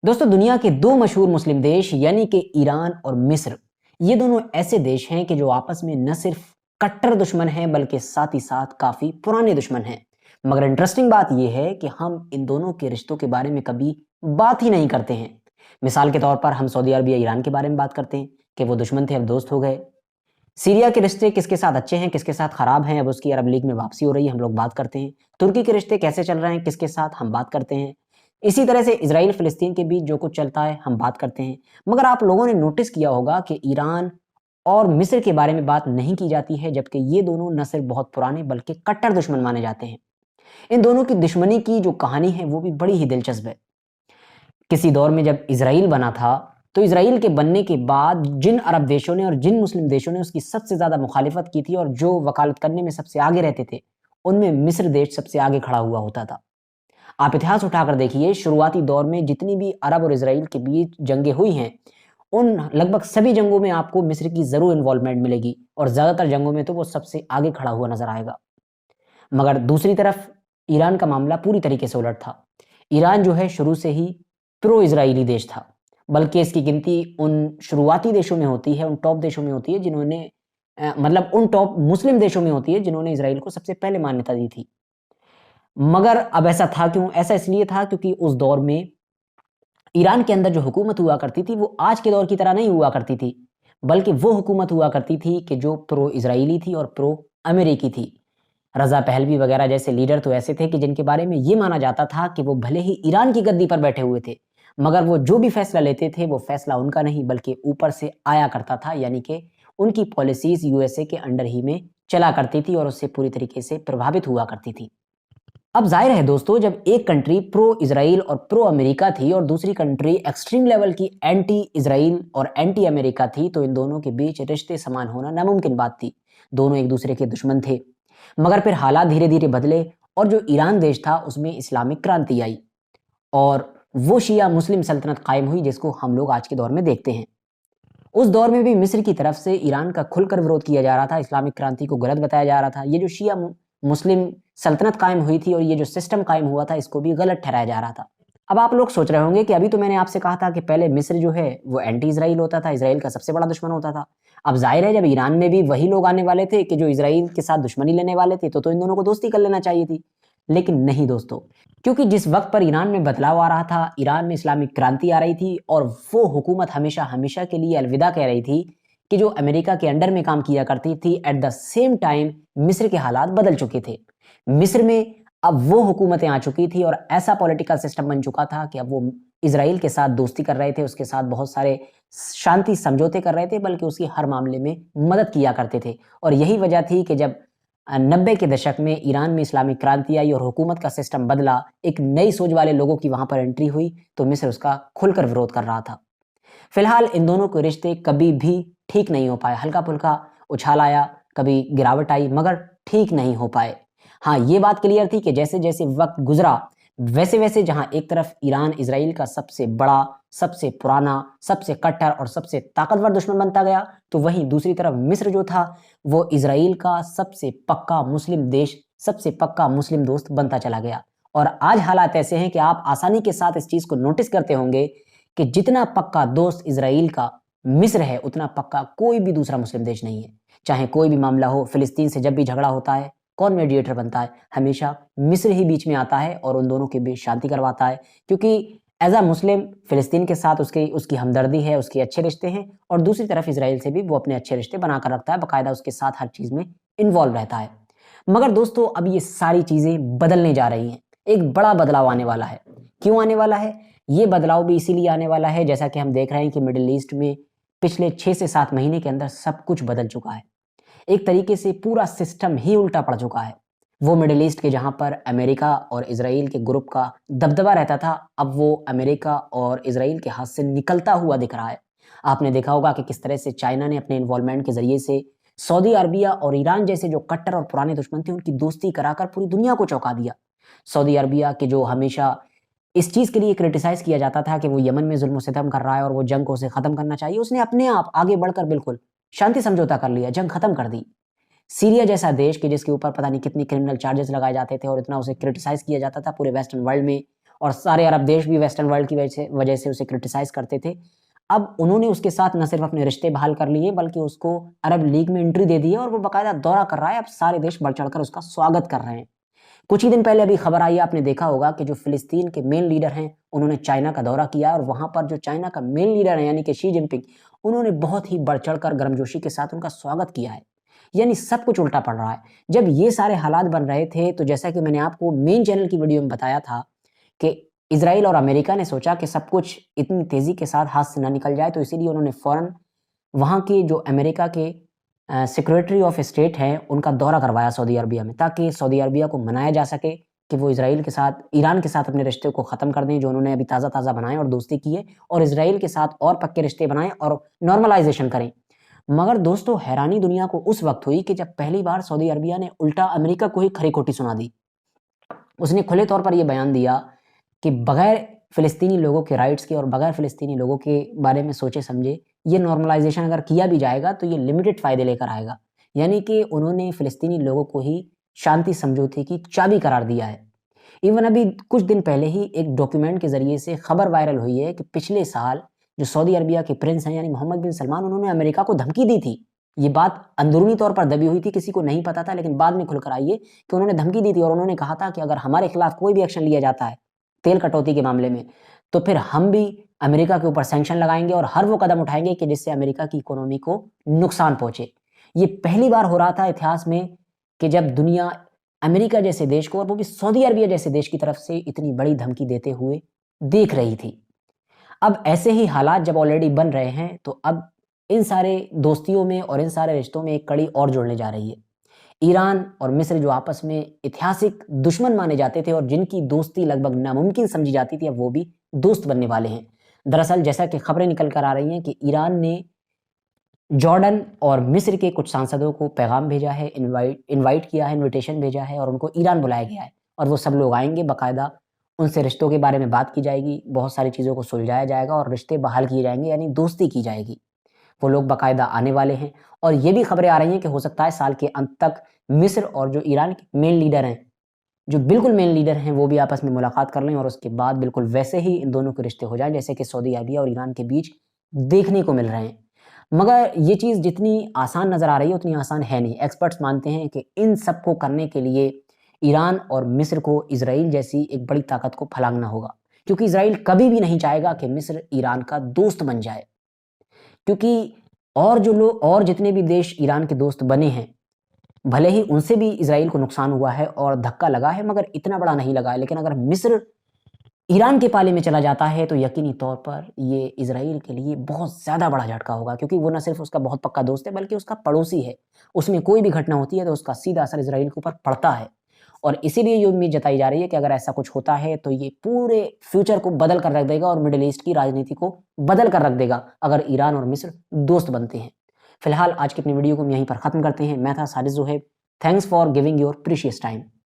दोस्तों, दुनिया के दो मशहूर मुस्लिम देश यानी कि ईरान और मिस्र, ये दोनों ऐसे देश हैं कि जो आपस में न सिर्फ कट्टर दुश्मन हैं बल्कि साथ ही साथ काफी पुराने दुश्मन हैं। मगर इंटरेस्टिंग बात यह है कि हम इन दोनों के रिश्तों के बारे में कभी बात ही नहीं करते हैं। मिसाल के तौर पर हम सऊदी अरब या ईरान के बारे में बात करते हैं कि वो दुश्मन थे, अब दोस्त हो गए। सीरिया के रिश्ते किसके साथ अच्छे हैं, किसके साथ खराब हैं, अब उसकी अरब लीग में वापसी हो रही है, हम लोग बात करते हैं। तुर्की के रिश्ते कैसे चल रहे हैं, किसके साथ, हम बात करते हैं। इसी तरह से इसराइल फिलिस्तीन के बीच जो कुछ चलता है हम बात करते हैं। मगर आप लोगों ने नोटिस किया होगा कि ईरान और मिस्र के बारे में बात नहीं की जाती है, जबकि ये दोनों न सिर्फ बहुत पुराने बल्कि कट्टर दुश्मन माने जाते हैं। इन दोनों की दुश्मनी की जो कहानी है वो भी बड़ी ही दिलचस्प है। किसी दौर में जब इसराइल बना था, तो इसराइल के बनने के बाद जिन अरब देशों ने और जिन मुस्लिम देशों ने उसकी सबसे ज़्यादा मुखालिफत की थी और जो वकालत करने में सबसे आगे रहते थे, उनमें मिस्र देश सबसे आगे खड़ा हुआ होता था। आप इतिहास उठाकर देखिए, शुरुआती दौर में जितनी भी अरब और इसराइल के बीच जंगें हुई हैं, उन लगभग सभी जंगों में आपको मिस्र की ज़रूर इन्वॉल्वमेंट मिलेगी और ज़्यादातर जंगों में तो वो सबसे आगे खड़ा हुआ नज़र आएगा। मगर दूसरी तरफ ईरान का मामला पूरी तरीके से उलट था। ईरान जो है शुरू से ही प्रो इजरायली देश था, बल्कि इसकी गिनती उन शुरुआती देशों में होती है, उन टॉप देशों में होती है जिन्होंने मतलब उन टॉप मुस्लिम देशों में होती है जिन्होंने इसराइल को सबसे पहले मान्यता दी थी। मगर अब ऐसा था क्यों? ऐसा इसलिए था क्योंकि उस दौर में ईरान के अंदर जो हुकूमत हुआ करती थी वो आज के दौर की तरह नहीं हुआ करती थी, बल्कि वो हुकूमत हुआ करती थी कि जो प्रो इजरायली थी और प्रो अमेरिकी थी। रज़ा पहलवी वगैरह जैसे लीडर तो ऐसे थे कि जिनके बारे में ये माना जाता था कि वो भले ही ईरान की गद्दी पर बैठे हुए थे, मगर वो जो भी फैसला लेते थे वो फैसला उनका नहीं बल्कि ऊपर से आया करता था, यानी कि उनकी पॉलिसीज यूएसए के अंडर ही में चला करती थी और उससे पूरी तरीके से प्रभावित हुआ करती थी। अब जाहिर है दोस्तों, जब एक कंट्री प्रो इसराइल और प्रो अमेरिका थी और दूसरी कंट्री एक्सट्रीम लेवल की एंटी इसराइल और एंटी अमेरिका थी, तो इन दोनों के बीच रिश्ते समान होना नामुमकिन बात थी। दोनों एक दूसरे के दुश्मन थे। मगर फिर हालात धीरे धीरे बदले और जो ईरान देश था उसमें इस्लामिक क्रांति आई और वो शिया मुस्लिम सल्तनत कायम हुई जिसको हम लोग आज के दौर में देखते हैं। उस दौर में भी मिस्र की तरफ से ईरान का खुलकर विरोध किया जा रहा था, इस्लामिक क्रांति को गलत बताया जा रहा था। ये जो शिया मुस्लिम सल्तनत कायम हुई थी और ये जो सिस्टम कायम हुआ था, इसको भी गलत ठहराया जा रहा था। अब आप लोग सोच रहे होंगे कि अभी तो मैंने आपसे कहा था कि पहले मिस्र जो है वो एंटी इसराइल होता था, इसराइल का सबसे बड़ा दुश्मन होता था। अब जाहिर है जब ईरान में भी वही लोग आने वाले थे कि जो इसराइल के साथ दुश्मनी लेने वाले थे, तो इन दोनों को दोस्ती कर लेना चाहिए थी। लेकिन नहीं दोस्तों, क्योंकि जिस वक्त पर ईरान में बदलाव आ रहा था, ईरान में इस्लामिक क्रांति आ रही थी और वो हुकूमत हमेशा हमेशा के लिए अलविदा कह रही थी कि जो अमेरिका के अंडर में काम किया करती थी, एट द सेम टाइम मिस्र के हालात बदल चुके थे। मिस्र में अब वो हुकूमतें आ चुकी थी और ऐसा पॉलिटिकल सिस्टम बन चुका था कि अब वो इसराइल के साथ दोस्ती कर रहे थे, उसके साथ बहुत सारे शांति समझौते कर रहे थे, बल्कि उसकी हर मामले में मदद किया करते थे। और यही वजह थी कि जब 90 के दशक में ईरान में इस्लामिक क्रांति आई और हुकूमत का सिस्टम बदला, एक नई सोच वाले लोगों की वहां पर एंट्री हुई, तो मिस्र उसका खुलकर विरोध कर रहा था। फिलहाल इन दोनों के रिश्ते कभी भी ठीक नहीं हो पाए। हल्का फुल्का उछाल आया, कभी गिरावट आई, मगर ठीक नहीं हो पाए। हाँ, ये बात क्लियर थी कि जैसे जैसे वक्त गुजरा, वैसे वैसे जहां एक तरफ ईरान इसराइल का सबसे बड़ा, सबसे पुराना, सबसे कट्टर और सबसे ताकतवर दुश्मन बनता गया, तो वहीं दूसरी तरफ मिस्र जो था वो इसराइल का सबसे पक्का मुस्लिम देश, सबसे पक्का मुस्लिम दोस्त बनता चला गया। और आज हालात ऐसे हैं कि आप आसानी के साथ इस चीज को नोटिस करते होंगे कि जितना पक्का दोस्त इसराइल का मिस्र है, उतना पक्का कोई भी दूसरा मुस्लिम देश नहीं है। चाहे कोई भी मामला हो, फिलिस्तीन से जब भी झगड़ा होता है, कौन मीडिएटर बनता है? हमेशा मिस्र ही बीच में आता है और उन दोनों के बीच शांति करवाता है, क्योंकि एज अ मुस्लिम फिलिस्तीन के साथ उसकी हमदर्दी है, उसके अच्छे रिश्ते हैं, और दूसरी तरफ इसराइल से भी वो अपने अच्छे रिश्ते बनाकर रखता है, बाकायदा उसके साथ हर चीज़ में इन्वॉल्व रहता है। मगर दोस्तों, अब ये सारी चीज़ें बदलने जा रही हैं। एक बड़ा बदलाव आने वाला है। क्यों आने वाला है? ये बदलाव भी इसीलिए आने वाला है, जैसा कि हम देख रहे हैं कि मिडिल ईस्ट में पिछले 6 से 7 महीने के अंदर सब कुछ बदल चुका है। एक तरीके से पूरा सिस्टम ही उल्टा पड़ चुका है। वो मिडिल ईस्ट के जहां पर अमेरिका और इसराइल के ग्रुप का दबदबा रहता था, अब वो अमेरिका और इसराइल के हाथ से निकलता हुआ दिख रहा है। आपने देखा होगा कि किस तरह से चाइना ने अपने इन्वॉल्वमेंट के जरिए से सऊदी अरबिया और ईरान जैसे जो कट्टर और पुराने दुश्मन थे, उनकी दोस्ती कराकर पूरी दुनिया को चौंका दिया। सऊदी अरबिया के जो हमेशा इस चीज़ के लिए क्रिटिसाइज किया जाता था कि वो यमन में जुल्म सितम कर रहा है और वो जंग को उसे ख़त्म करना चाहिए, उसने अपने आप आगे बढ़कर बिल्कुल शांति समझौता कर लिया, जंग ख़त्म कर दी। सीरिया जैसा देश कि जिसके ऊपर पता नहीं कितनी क्रिमिनल चार्जेस लगाए जाते थे और इतना उसे क्रिटिसाइज किया जाता था पूरे वेस्टर्न वर्ल्ड में, और सारे अरब देश भी वेस्टर्न वर्ल्ड की वजह से उसे क्रिटिसाइज करते थे। अब उन्होंने उसके साथ न सिर्फ अपने रिश्ते बहाल कर लिए बल्कि उसको अरब लीग में एंट्री दे दी है और वो बाकायदा दौरा कर रहा है। अब सारे देश बढ़ चढ़कर उसका स्वागत कर रहे हैं। कुछ ही दिन पहले अभी खबर आई, आपने देखा होगा कि जो फिलिस्तीन के मेन लीडर हैं उन्होंने चाइना का दौरा किया और वहां पर जो चाइना का मेन लीडर है यानी कि शी जिनपिंग, उन्होंने बहुत ही बढ़ चढ़कर गर्मजोशी के साथ उनका स्वागत किया है। यानी सब कुछ उल्टा पड़ रहा है। जब ये सारे हालात बन रहे थे तो जैसा कि मैंने आपको मेन चैनल की वीडियो में बताया था कि इजराइल और अमेरिका ने सोचा कि सब कुछ इतनी तेजी के साथ हाथ से ना निकल जाए, तो इसीलिए उन्होंने फौरन वहां के जो अमेरिका के सेक्रेटरी ऑफ स्टेट हैं उनका दौरा करवाया सऊदी अरबिया में, ताकि सऊदी अरबिया को मनाया जा सके कि वो इसराइल के साथ, ईरान के साथ अपने रिश्ते को ख़त्म कर दें जो उन्होंने अभी ताज़ा ताज़ा बनाए और दोस्ती की है, और इसराइल के साथ और पक्के रिश्ते बनाएं और नॉर्मलाइजेशन करें। मगर दोस्तों, हैरानी दुनिया को उस वक्त हुई कि जब पहली बार सऊदी अरबिया ने उल्टा अमेरिका को ही खरी खोटी सुना दी। उसने खुले तौर पर यह बयान दिया कि बगैर फ़िलिस्तीनी लोगों के राइट्स के और बगैर फ़िलिस्तीनी लोगों के बारे में सोचे समझे ये नॉर्मलाइजेशन अगर किया भी जाएगा तो ये लिमिटेड फ़ायदे लेकर आएगा। यानी कि उन्होंने फ़िलिस्तीनी लोगों को ही शांति समझौते की चाबी करार दिया है। इवन अभी कुछ दिन पहले ही एक डॉक्यूमेंट के ज़रिए से खबर वायरल हुई है कि पिछले साल जो सऊदी अरबिया के प्रिंस हैं यानी मोहम्मद बिन सलमान, उन्होंने अमेरिका को धमकी दी थी। ये बात अंदरूनी तौर पर दबी हुई थी, किसी को नहीं पता था, लेकिन बाद में खुलकर आई है कि उन्होंने धमकी दी थी और उन्होंने कहा था कि अगर हमारे खिलाफ कोई भी एक्शन लिया जाता है तेल कटौती के मामले में तो फिर हम भी अमेरिका के ऊपर सैंक्शन लगाएंगे और हर वो कदम उठाएंगे कि जिससे अमेरिका की इकोनॉमी को नुकसान पहुंचे। ये पहली बार हो रहा था इतिहास में कि जब दुनिया अमेरिका जैसे देश को, और वो भी सऊदी अरबिया जैसे देश की तरफ से, इतनी बड़ी धमकी देते हुए देख रही थी। अब ऐसे ही हालात जब ऑलरेडी बन रहे हैं तो अब इन सारे दोस्तियों में और इन सारे रिश्तों में एक कड़ी और जुड़ने जा रही है। ईरान और मिस्र जो आपस में ऐतिहासिक दुश्मन माने जाते थे और जिनकी दोस्ती लगभग नामुमकिन समझी जाती थी, अब वो भी दोस्त बनने वाले हैं। दरअसल जैसा कि खबरें निकल कर आ रही हैं कि ईरान ने जॉर्डन और मिस्र के कुछ सांसदों को पैगाम भेजा है, इनवाइट किया है, इनविटेशन भेजा है और उनको ईरान बुलाया गया है और वो सब लोग आएंगे। बाकायदा उनसे रिश्तों के बारे में बात की जाएगी, बहुत सारी चीज़ों को सुलझाया जाएगा और रिश्ते बहाल किए जाएंगे, यानी दोस्ती की जाएगी। वो लोग बाकायदा आने वाले हैं और ये भी खबरें आ रही हैं कि हो सकता है साल के अंत तक मिस्र और जो ईरान के मेन लीडर हैं, जो बिल्कुल मेन लीडर हैं, वो भी आपस में मुलाकात कर लें और उसके बाद बिल्कुल वैसे ही इन दोनों के रिश्ते हो जाएं जैसे कि सऊदी अरबिया और ईरान के बीच देखने को मिल रहे हैं। मगर ये चीज़ जितनी आसान नज़र आ रही है उतनी आसान है नहीं। एक्सपर्ट्स मानते हैं कि इन सब को करने के लिए ईरान और मिस्र को इजराइल जैसी एक बड़ी ताकत को फलांगना होगा, क्योंकि इजराइल कभी भी नहीं चाहेगा कि मिस्र ईरान का दोस्त बन जाए। क्योंकि और जो लोग और जितने भी देश ईरान के दोस्त बने हैं, भले ही उनसे भी इजराइल को नुकसान हुआ है और धक्का लगा है, मगर इतना बड़ा नहीं लगा है। लेकिन अगर मिस्र ईरान के पाले में चला जाता है तो यकीनी तौर पर ये इजराइल के लिए बहुत ज़्यादा बड़ा झटका होगा, क्योंकि वो न सिर्फ उसका बहुत पक्का दोस्त है बल्कि उसका पड़ोसी है। उसमें कोई भी घटना होती है तो उसका सीधा असर इजराइल के ऊपर पड़ता है और इसीलिए ये उम्मीद जताई जा रही है कि अगर ऐसा कुछ होता है तो ये पूरे फ्यूचर को बदल कर रख देगा और मिडिल ईस्ट की राजनीति को बदल कर रख देगा अगर ईरान और मिस्र दोस्त बनते हैं। फिलहाल आज की अपनी वीडियो को हम यहीं पर ख़त्म करते हैं। मैं था Sajid Zuhaib. Thanks for giving your precious time.